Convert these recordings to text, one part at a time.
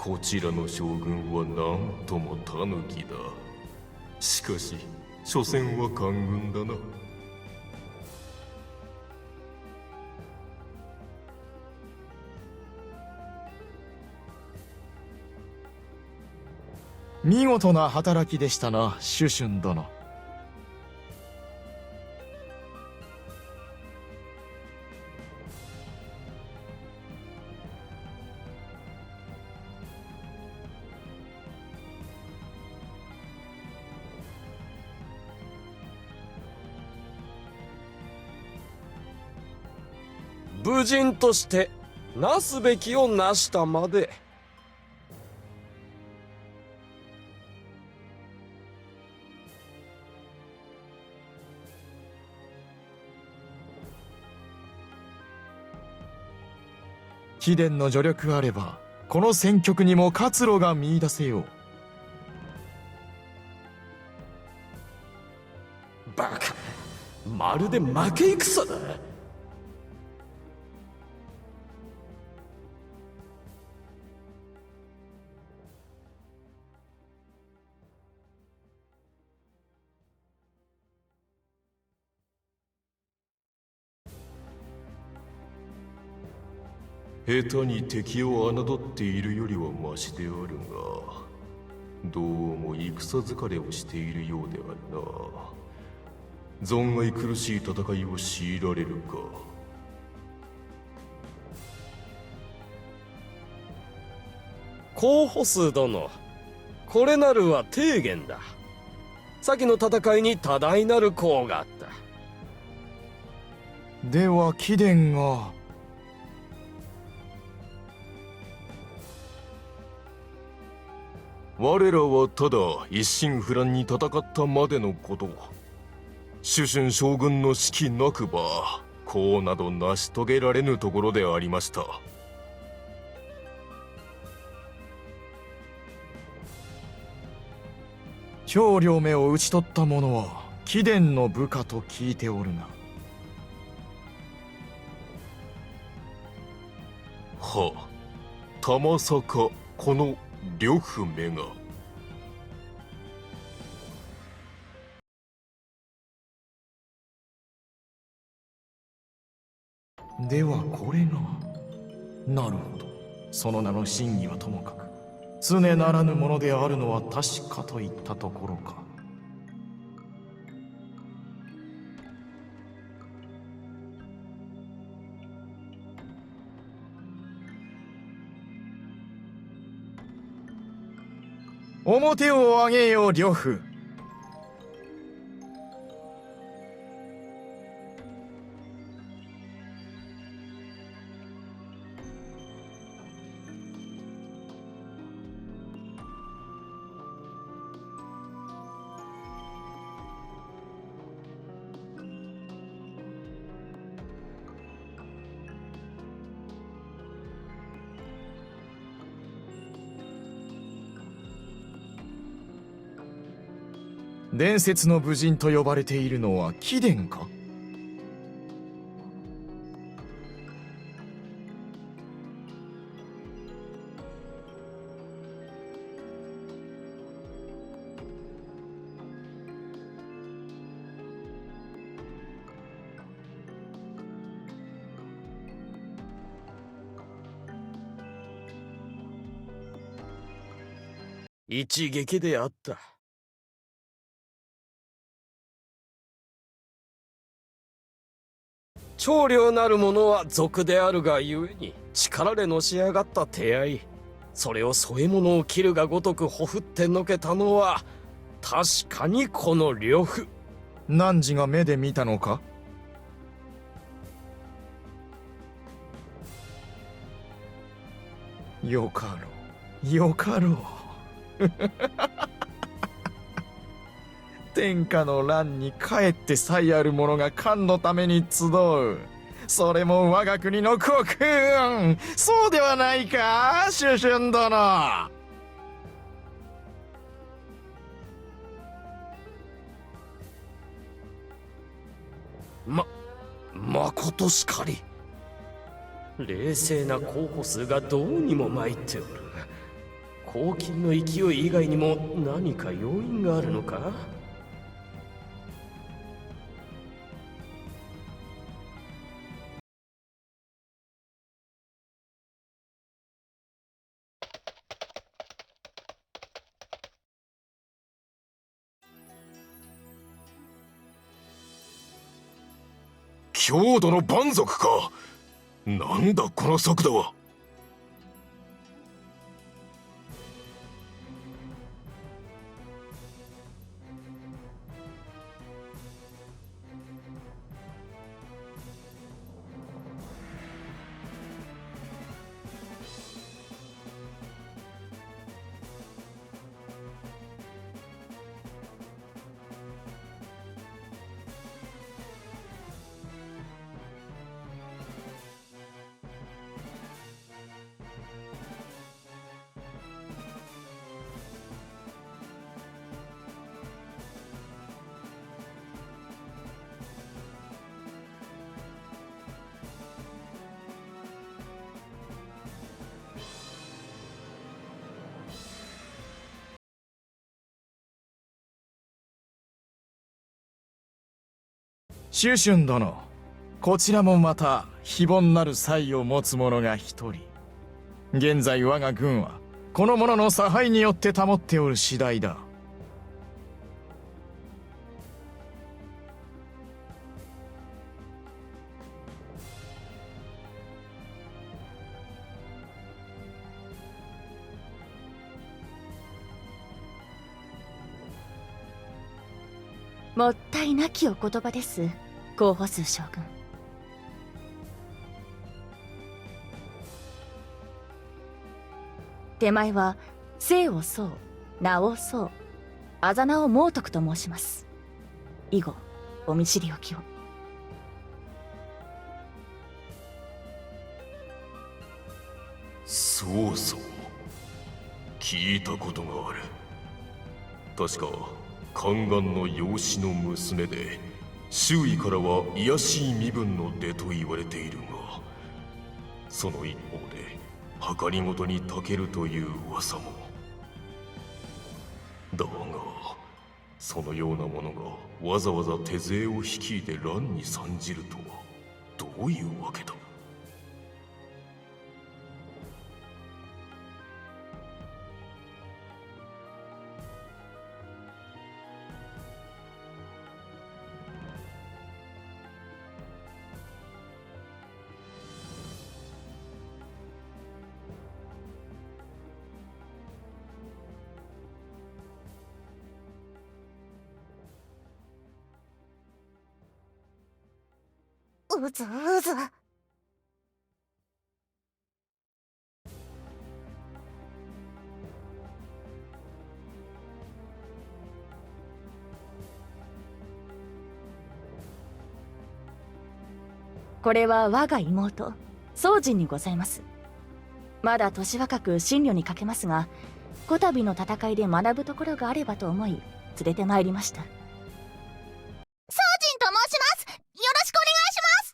こちらの将軍はなんともタヌキだ。しかし所詮は官軍だな。見事な働きでしたな、シュシュン殿。武人としてなすべきをなしたまで。貴殿の助力あればこの戦局にも活路が見出せよう。バカ、まるで負け戦だ。下手に敵を侮っているよりはマシであるが、どうも戦疲れをしているようであるな。存外苦しい戦いを強いられるか。候補数殿、これなるは提言だ。先の戦いに多大なる功があった。では貴殿が。我らはただ一心不乱に戦ったまでのこと。主春将軍の指揮なくば功など成し遂げられぬところでありました。張両目を討ち取った者は貴殿の部下と聞いておるが。は、たまさかこの呂布めが。ではこれが。なるほど。その名の真偽はともかく常ならぬものであるのは確かといったところか。面を上げよ呂布。伝説の武人と呼ばれているのは貴殿か。一撃であった。長領なる者は賊であるがゆえに力でのし上がった手合い、それを添え物を切るがごとくほふってのけたのは確かにこの呂布。汝が目で見たのか。よかろうよかろう。天下の乱に帰ってさえある者が官のために集う。それも我が国の国運。そうではないか、主春殿。まことしかり。冷静な候補数がどうにも参っておる。黄金の勢い以外にも何か要因があるのか？強度の蛮族か。なんだこの速度は。シュシュン殿、こちらもまた非凡なる才を持つ者が一人。現在我が軍はこの者の差配によって保っておる次第だ。もったいなきお言葉です、候補数将軍。手前は姓を宗、名を宗、あざ名を猛徳と申します。以後お見知りおきを。そうそう、聞いたことがある。確か宦官の養子の娘で、周囲からは卑しい身分の出と言われているが、その一方で計りごとに長けるという噂も。だがそのような者がわざわざ手勢を率いて乱に参じるとはどういうわけだ。うずうず。これは我が妹、宗人にございます。まだ年若く神女にかけますが、こたびの戦いで学ぶところがあればと思い、連れてまいりました。宗人と申します。よろしくお願いします。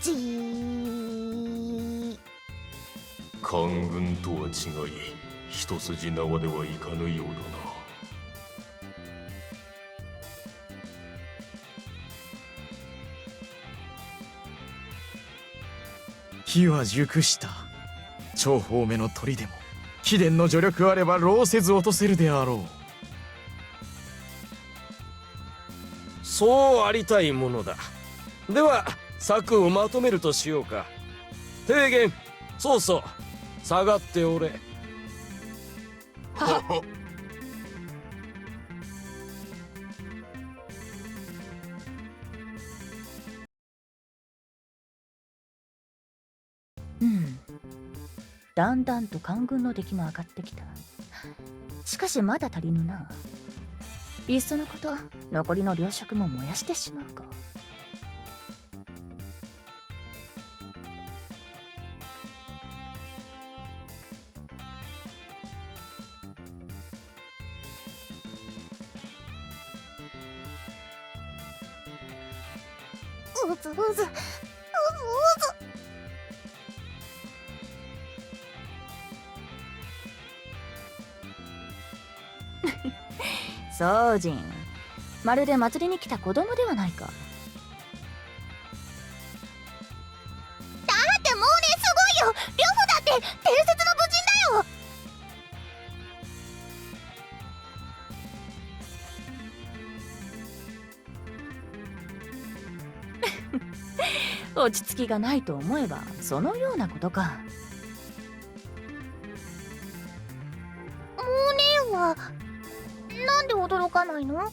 じー。官軍とは違い、一筋縄ではいかぬようだな。火は熟した。長方目の鳥でも貴殿の助力あれば労せず落とせるであろう。そうありたいものだ。では策をまとめるとしようか。提言、そうそう、下がっておれ。はうん。だんだんと官軍の出来も上がってきた。しかしまだ足りぬな。いっそのこと残りの糧食も燃やしてしまうか。うずうずうずうず。宗人、まるで祭りに来た子供ではないか。だってもうね、すごいよ。呂布だって伝説の武人だよ。落ち着きがないと思えばそのようなことか。もうねはなんで驚かないの？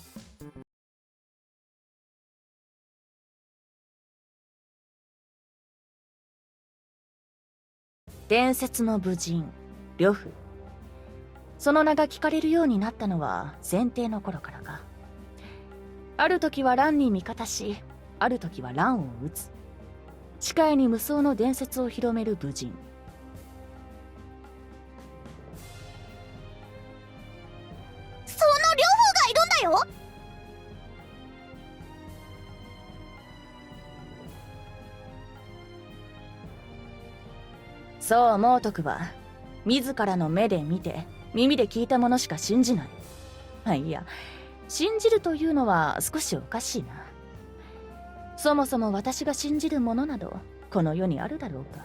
伝説の武人呂布、その名が聞かれるようになったのは先帝の頃からか。ある時は乱に味方し、ある時は乱を打つ、視界に無双の伝説を広める武人。その呂布がいるんだよ。そう猛徳は自らの目で見て耳で聞いたものしか信じない。あ、いや、信じるというのは少しおかしいな。そもそも私が信じるものなどこの世にあるだろうか。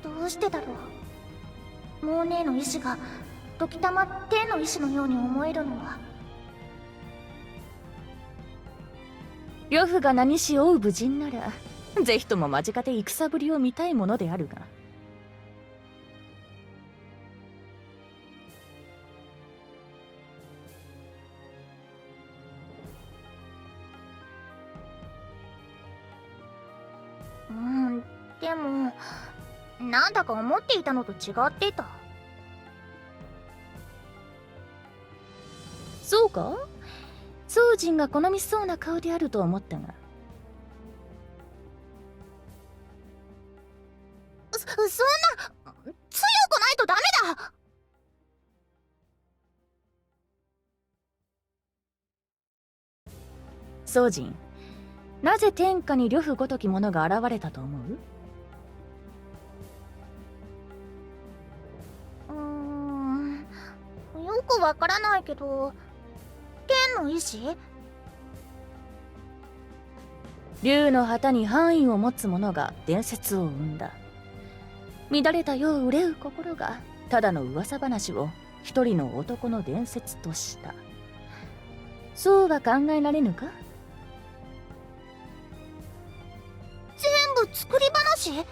どうしてだろう。モーネーの意志が時たま天の意志のように思えるのは。呂布が何し追う武人ならぜひとも間近で戦ぶりを見たいものであるが。でもなんだか思っていたのと違ってた。そうか？宗人が好みそうな顔であると思ったが。そんな強くないとダメだ。宗人、なぜ天下に呂布ごとき者が現れたと思う？よくわからないけど、天の意志？竜の旗に範囲を持つ者が伝説を生んだ。乱れた世を憂う心がただの噂話を一人の男の伝説とした。そうは考えられぬか？全部作り話？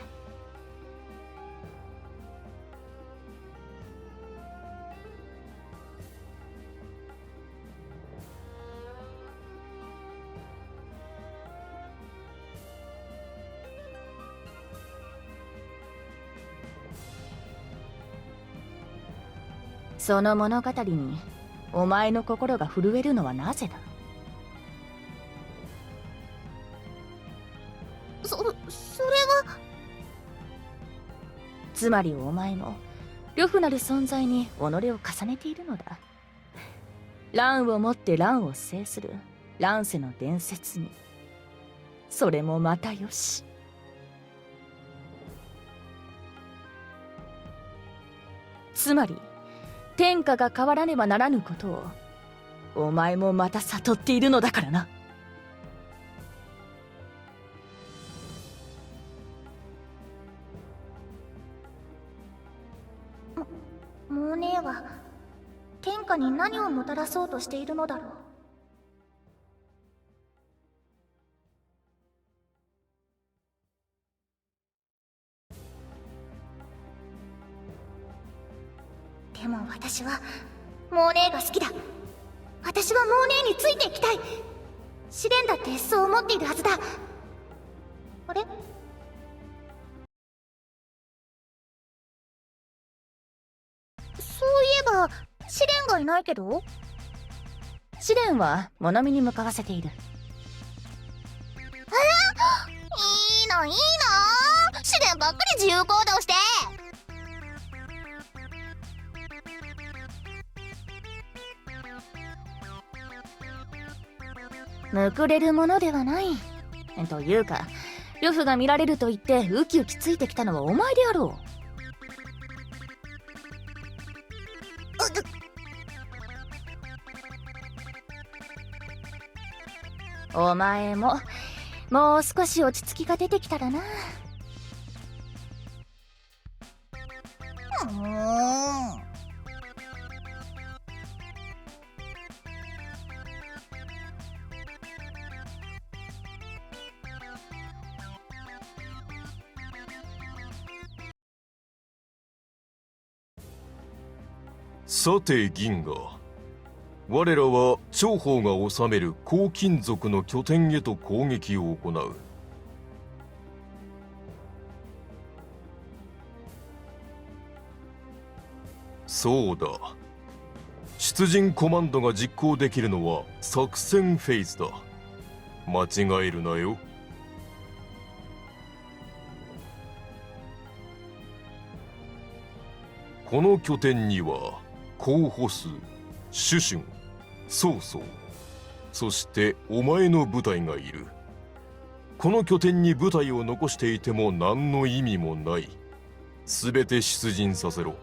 その物語にお前の心が震えるのはなぜだ？それは。つまりお前も呂布なる存在に己を重ねているのだ。乱をもって乱を制する乱世の伝説に。それもまたよし。つまり天下が変わらねばならぬことをお前もまた悟っているのだからな。モーネーは天下に何をもたらそうとしているのだろう。でも私はモーネーが好きだ。私はモーネーについていきたい。試練だってそう思っているはずだ。あれ？そういえば試練がいないけど。試練は物見に向かわせている。いいのいいの。年ばっかり自由行動して。むくれるものではない。というか、呂布が見られると言ってウキウキついてきたのはお前であろう。お前ももう少し落ち着きが出てきたらな。さて銀河、我らは長宝が治める黄金族の拠点へと攻撃を行う。そうだ、出陣コマンドが実行できるのは作戦フェーズだ。間違えるなよ。この拠点には候補数、シュシュン、曹操、そしてお前の部隊がいる。この拠点に部隊を残していても何の意味もない。すべて出陣させろ。